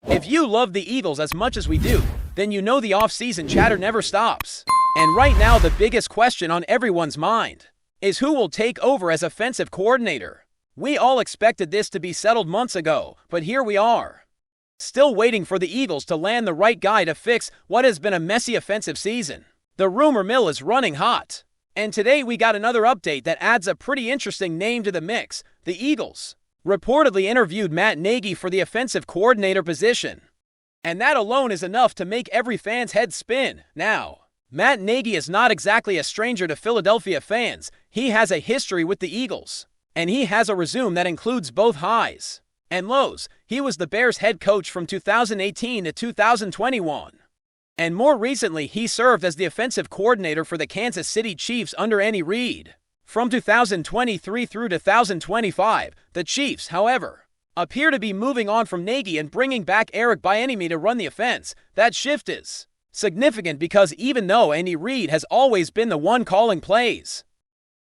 If you love the Eagles as much as we do, then you know the off-season chatter never stops. And right now the biggest question on everyone's mind is who will take over as offensive coordinator. We all expected this to be settled months ago, but here we are, still waiting for the Eagles to land the right guy to fix what has been a messy offensive season. The rumor mill is running hot. And today we got another update that adds a pretty interesting name to the mix. The Eagles reportedly interviewed Matt Nagy for the offensive coordinator position. And that alone is enough to make every fan's head spin. Now, Matt Nagy is not exactly a stranger to Philadelphia fans. He has a history with the Eagles, and he has a resume that includes both highs and lows. He was the Bears head coach from 2018 to 2021. And more recently, he served as the offensive coordinator for the Kansas City Chiefs under Andy Reid. From 2023 through 2025, the Chiefs, however, appear to be moving on from Nagy and bringing back Eric Bieniemy to run the offense. That shift is significant because even though Andy Reid has always been the one calling plays,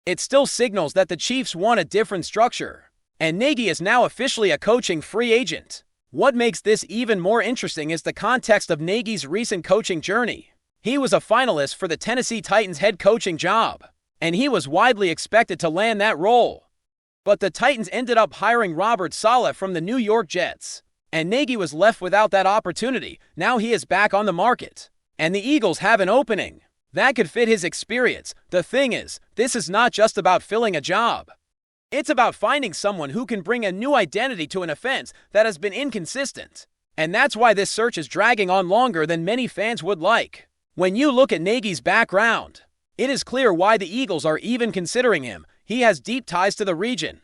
it still signals that the Chiefs want a different structure. And Nagy is now officially a coaching free agent. What makes this even more interesting is the context of Nagy's recent coaching journey. He was a finalist for the Tennessee Titans head coaching job, and he was widely expected to land that role. But the Titans ended up hiring Robert Saleh from the New York Jets, and Nagy was left without that opportunity. Now he is back on the market, and the Eagles have an opening that could fit his experience. The thing is, this is not just about filling a job. It's about finding someone who can bring a new identity to an offense that has been inconsistent. And that's why this search is dragging on longer than many fans would like. When you look at Nagy's background, it is clear why the Eagles are even considering him. He has deep ties to the region.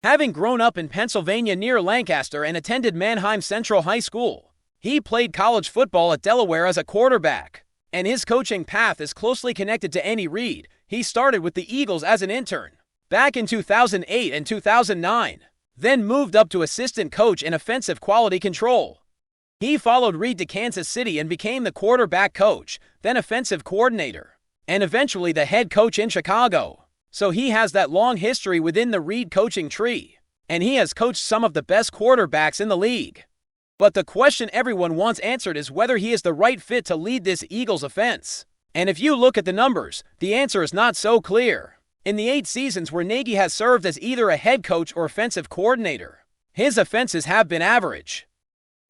Having grown up in Pennsylvania near Lancaster and attended Manheim Central High School, he played college football at Delaware as a quarterback. And his coaching path is closely connected to Andy Reid. He started with the Eagles as an intern back in 2008 and 2009, then moved up to assistant coach in offensive quality control. He followed Reid to Kansas City and became the quarterback coach, then offensive coordinator, and eventually the head coach in Chicago. So he has that long history within the Reid coaching tree, and he has coached some of the best quarterbacks in the league. But the question everyone wants answered is whether he is the right fit to lead this Eagles offense. And if you look at the numbers, the answer is not so clear. In the 8 seasons where Nagy has served as either a head coach or offensive coordinator, his offenses have been average,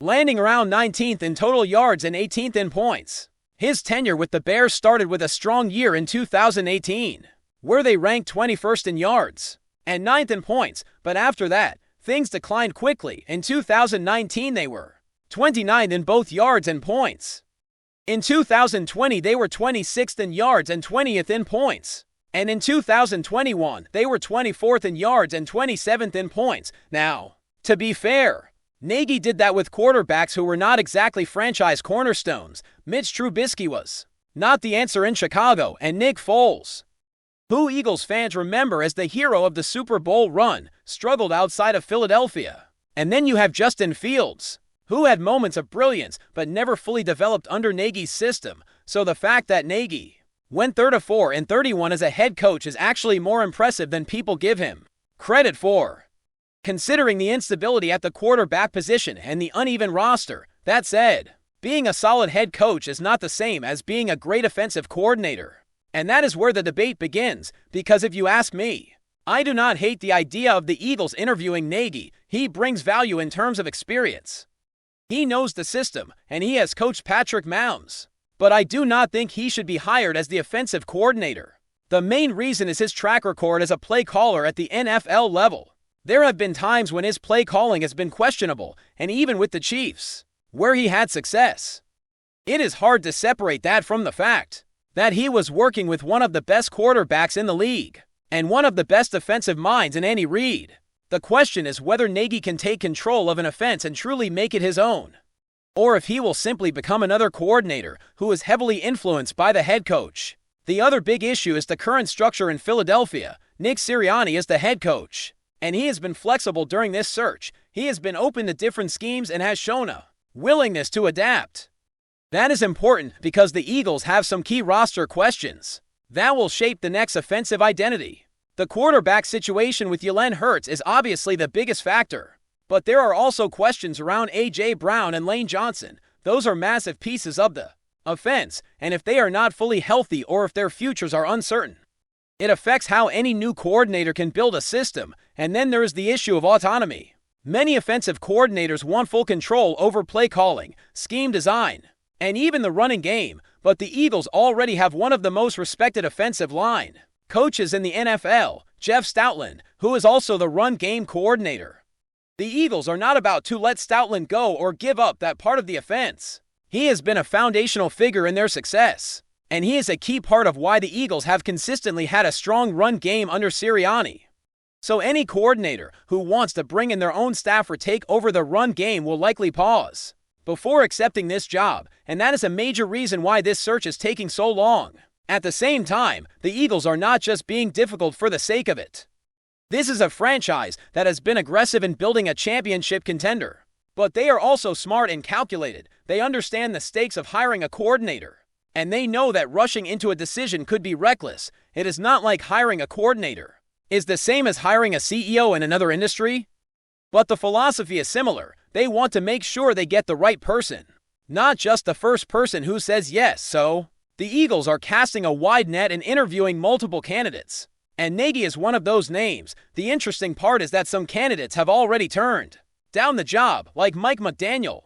landing around 19th in total yards and 18th in points. His tenure with the Bears started with a strong year in 2018, where they ranked 21st in yards and 9th in points, but after that, things declined quickly. In 2019, they were 29th in both yards and points. In 2020, they were 26th in yards and 20th in points. And in 2021, they were 24th in yards and 27th in points. Now, to be fair, Nagy did that with quarterbacks who were not exactly franchise cornerstones. Mitch Trubisky was not the answer in Chicago, and Nick Foles, who Eagles fans remember as the hero of the Super Bowl run, struggled outside of Philadelphia. And then you have Justin Fields, who had moments of brilliance but never fully developed under Nagy's system. So the fact that Nagy went 34-31 as a head coach is actually more impressive than people give him credit for, considering the instability at the quarterback position and the uneven roster. That said, being a solid head coach is not the same as being a great offensive coordinator. And that is where the debate begins, because if you ask me, I do not hate the idea of the Eagles interviewing Nagy. He brings value in terms of experience. He knows the system, and he has coached Patrick Mahomes. But I do not think he should be hired as the offensive coordinator. The main reason is his track record as a play caller at the NFL level. There have been times when his play calling has been questionable, and even with the Chiefs, where he had success. It is hard to separate that from the fact that he was working with one of the best quarterbacks in the league, and one of the best offensive minds in Andy Reid. The question is whether Nagy can take control of an offense and truly make it his own, or if he will simply become another coordinator who is heavily influenced by the head coach. The other big issue is the current structure in Philadelphia. Nick Sirianni is the head coach, and he has been flexible during this search. He has been open to different schemes and has shown a willingness to adapt. That is important because the Eagles have some key roster questions that will shape the next offensive identity. The quarterback situation with Jalen Hurts is obviously the biggest factor. But there are also questions around A.J. Brown and Lane Johnson. Those are massive pieces of the offense, and if they are not fully healthy or if their futures are uncertain, it affects how any new coordinator can build a system. And then there is the issue of autonomy. Many offensive coordinators want full control over play calling, scheme design, and even the running game, but the Eagles already have one of the most respected offensive line coaches in the NFL, Jeff Stoutland, who is also the run game coordinator. The Eagles are not about to let Stoutland go or give up that part of the offense. He has been a foundational figure in their success, and he is a key part of why the Eagles have consistently had a strong run game under Sirianni. So any coordinator who wants to bring in their own staff or take over the run game will likely pause before accepting this job, and that is a major reason why this search is taking so long. At the same time, the Eagles are not just being difficult for the sake of it. This is a franchise that has been aggressive in building a championship contender, but they are also smart and calculated. They understand the stakes of hiring a coordinator, and they know that rushing into a decision could be reckless. It is not like hiring a coordinator is the same as hiring a CEO in another industry, but the philosophy is similar. They want to make sure they get the right person, not just the first person who says yes. So, the Eagles are casting a wide net and interviewing multiple candidates, and Nagy is one of those names. The interesting part is that some candidates have already turned down the job, like Mike McDaniel,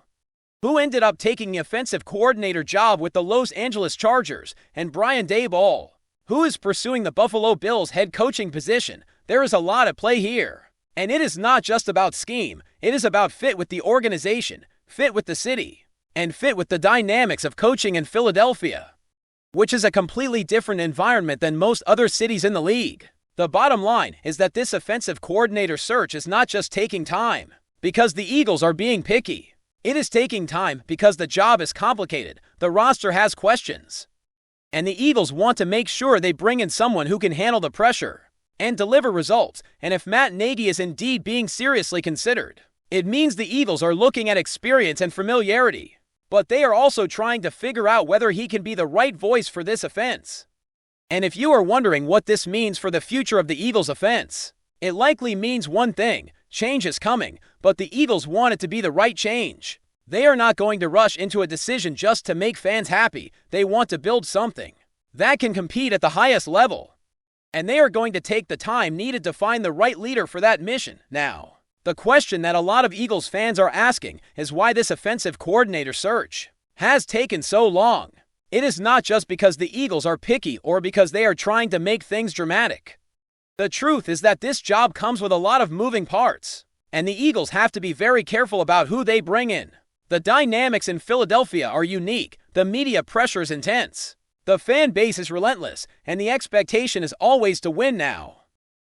who ended up taking the offensive coordinator job with the Los Angeles Chargers, and Brian Daboll, who is pursuing the Buffalo Bills head coaching position. There is a lot at play here, and it is not just about scheme. It is about fit with the organization, fit with the city, and fit with the dynamics of coaching in Philadelphia, which is a completely different environment than most other cities in the league. The bottom line is that this offensive coordinator search is not just taking time because the Eagles are being picky. It is taking time because the job is complicated, the roster has questions, and the Eagles want to make sure they bring in someone who can handle the pressure and deliver results. And if Matt Nagy is indeed being seriously considered, it means the Eagles are looking at experience and familiarity, but they are also trying to figure out whether he can be the right voice for this offense. And if you are wondering what this means for the future of the Eagles offense, it likely means one thing: change is coming, but the Eagles want it to be the right change. They are not going to rush into a decision just to make fans happy. They want to build something that can compete at the highest level, and they are going to take the time needed to find the right leader for that mission. Now, the question that a lot of Eagles fans are asking is why this offensive coordinator search has taken so long. It is not just because the Eagles are picky or because they are trying to make things dramatic. The truth is that this job comes with a lot of moving parts, and the Eagles have to be very careful about who they bring in. The dynamics in Philadelphia are unique. The media pressure is intense. The fan base is relentless, and the expectation is always to win now.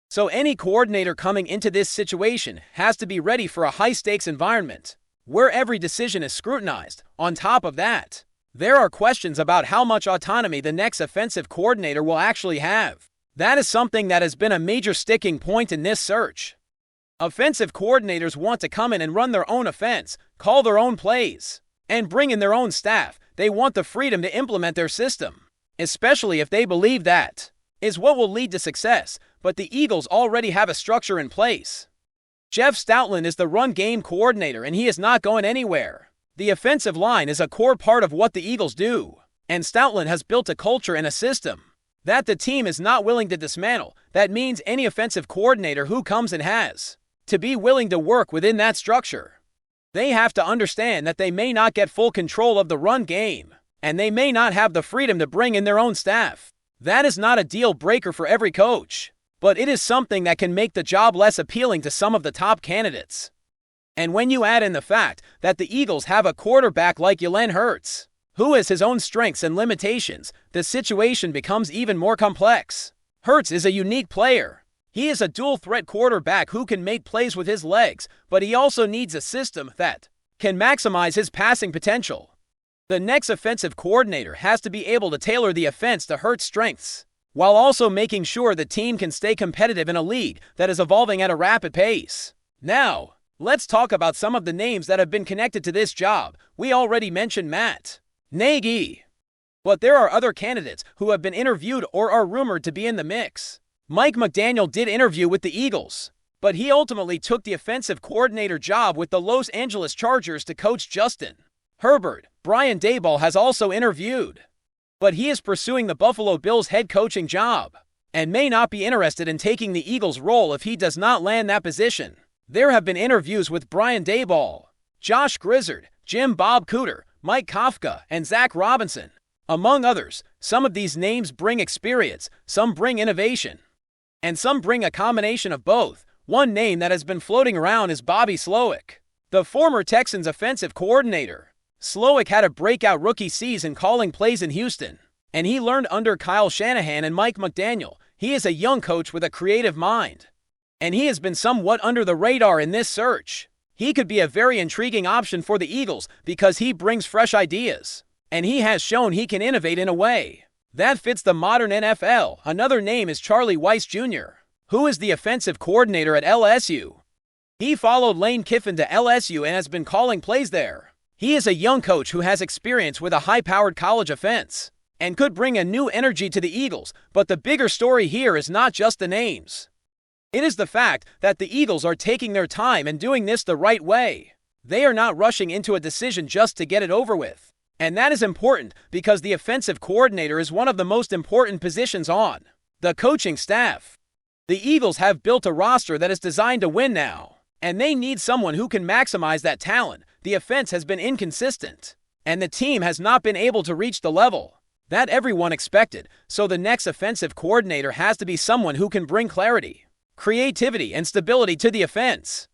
So any coordinator coming into this situation has to be ready for a high-stakes environment where every decision is scrutinized. On top of that, there are questions about how much autonomy the next offensive coordinator will actually have. That is something that has been a major sticking point in this search. Offensive coordinators want to come in and run their own offense, call their own plays, and bring in their own staff. They want the freedom to implement their system, especially if they believe that is what will lead to success. But the Eagles already have a structure in place. Jeff Stoutland is the run game coordinator, and he is not going anywhere. The offensive line is a core part of what the Eagles do, and Stoutland has built a culture and a system that the team is not willing to dismantle. That means any offensive coordinator who comes in has to be willing to work within that structure. They have to understand that they may not get full control of the run game, and they may not have the freedom to bring in their own staff. That is not a deal breaker for every coach, but it is something that can make the job less appealing to some of the top candidates. And when you add in the fact that the Eagles have a quarterback like Jalen Hurts, who has his own strengths and limitations, the situation becomes even more complex. Hurts is a unique player. He is a dual-threat quarterback who can make plays with his legs, but he also needs a system that can maximize his passing potential. The next offensive coordinator has to be able to tailor the offense to Hurts' strengths, while also making sure the team can stay competitive in a league that is evolving at a rapid pace. Now, let's talk about some of the names that have been connected to this job. We already mentioned Matt Nagy, but there are other candidates who have been interviewed or are rumored to be in the mix. Mike McDaniel did interview with the Eagles, but he ultimately took the offensive coordinator job with the Los Angeles Chargers to coach Justin Herbert. Brian Daboll has also interviewed, but he is pursuing the Buffalo Bills head coaching job and may not be interested in taking the Eagles' role if he does not land that position. There have been interviews with Brian Daboll, Josh Grizzard, Jim Bob Cooter, Mike Kafka, and Zach Robinson, among others. Some of these names bring experience, some bring innovation, and some bring a combination of both. One name that has been floating around is Bobby Slowick, the former Texans offensive coordinator. Slowick had a breakout rookie season calling plays in Houston, and he learned under Kyle Shanahan and Mike McDaniel. He is a young coach with a creative mind, and he has been somewhat under the radar in this search. He could be a very intriguing option for the Eagles because he brings fresh ideas, and he has shown he can innovate in a way that fits the modern NFL. Another name is Charlie Weis Jr., who is the offensive coordinator at LSU. He followed Lane Kiffin to LSU and has been calling plays there. He is a young coach who has experience with a high-powered college offense and could bring a new energy to the Eagles, but the bigger story here is not just the names. It is the fact that the Eagles are taking their time and doing this the right way. They are not rushing into a decision just to get it over with. And that is important because the offensive coordinator is one of the most important positions on the coaching staff. The Eagles have built a roster that is designed to win now, and they need someone who can maximize that talent. The offense has been inconsistent, and the team has not been able to reach the level that everyone expected, so the next offensive coordinator has to be someone who can bring clarity, creativity, and stability to the offense.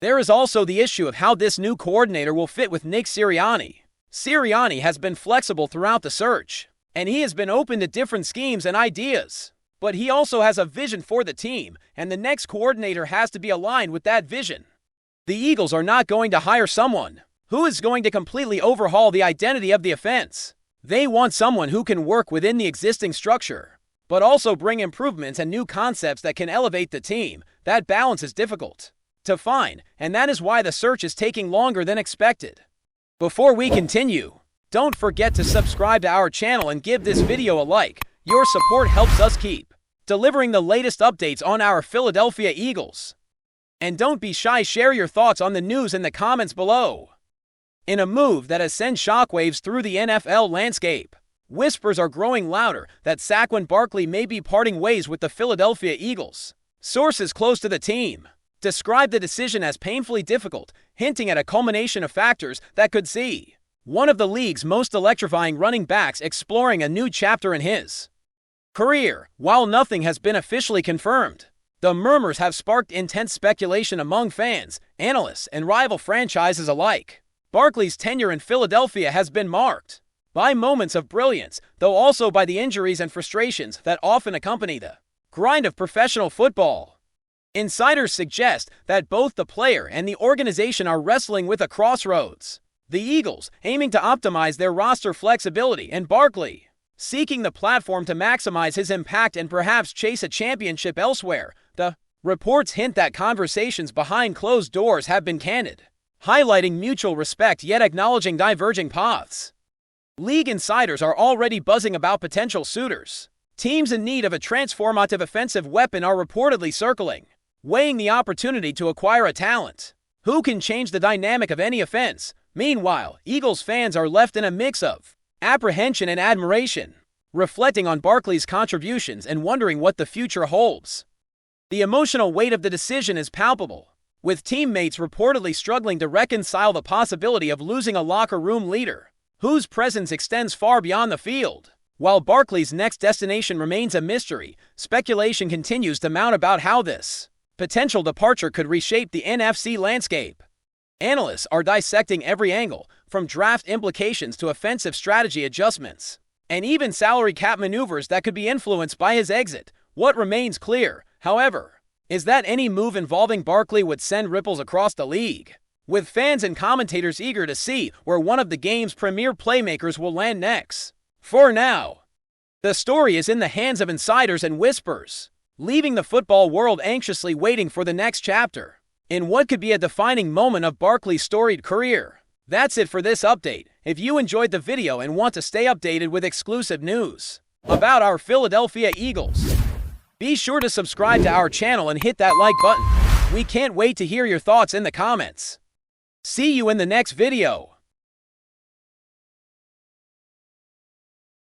There is also the issue of how this new coordinator will fit with Nick Sirianni. Sirianni has been flexible throughout the search, and he has been open to different schemes and ideas. But he also has a vision for the team, and the next coordinator has to be aligned with that vision. The Eagles are not going to hire someone who is going to completely overhaul the identity of the offense. They want someone who can work within the existing structure, but also bring improvements and new concepts that can elevate the team. That balance is difficult to find, and that is why the search is taking longer than expected. Before we continue, don't forget to subscribe to our channel and give this video a like. Your support helps us keep delivering the latest updates on our Philadelphia Eagles. And don't be shy, share your thoughts on the news in the comments below. In a move that has sent shockwaves through the NFL landscape, whispers are growing louder that SAQUON Barkley may be parting ways with the Philadelphia Eagles. Sources close to the team describe the decision as painfully difficult, hinting at a culmination of factors that could see one of the league's most electrifying running backs exploring a new chapter in his career. While nothing has been officially confirmed, the murmurs have sparked intense speculation among fans, analysts, and rival franchises alike. Barkley's tenure in Philadelphia has been marked by moments of brilliance, though also by the injuries and frustrations that often accompany the grind of professional football. Insiders suggest that both the player and the organization are wrestling with a crossroads. The Eagles aiming to optimize their roster flexibility, and Barkley seeking the platform to maximize his impact and perhaps chase a championship elsewhere. The reports hint that conversations behind closed doors have been candid, highlighting mutual respect yet acknowledging diverging paths. League insiders are already buzzing about potential suitors. Teams in need of a transformative offensive weapon are reportedly circling, weighing the opportunity to acquire a talent who can change the dynamic of any offense. Meanwhile, Eagles fans are left in a mix of apprehension and admiration, reflecting on Barkley's contributions and wondering what the future holds. The emotional weight of the decision is palpable, with teammates reportedly struggling to reconcile the possibility of losing a locker room leader whose presence extends far beyond the field. While Barkley's next destination remains a mystery, speculation continues to mount about how this potential departure could reshape the NFC landscape. Analysts are dissecting every angle, from draft implications to offensive strategy adjustments, and even salary cap maneuvers that could be influenced by his exit. What remains clear, however, is that any move involving Barkley would send ripples across the league, with fans and commentators eager to see where one of the game's premier playmakers will land next. For now, the story is in the hands of insiders and whispers, leaving the football world anxiously waiting for the next chapter in what could be a defining moment of Barkley's storied career. That's it for this update. If you enjoyed the video and want to stay updated with exclusive news about our Philadelphia Eagles, be sure to subscribe to our channel and hit that like button. We can't wait to hear your thoughts in the comments. See you in the next video.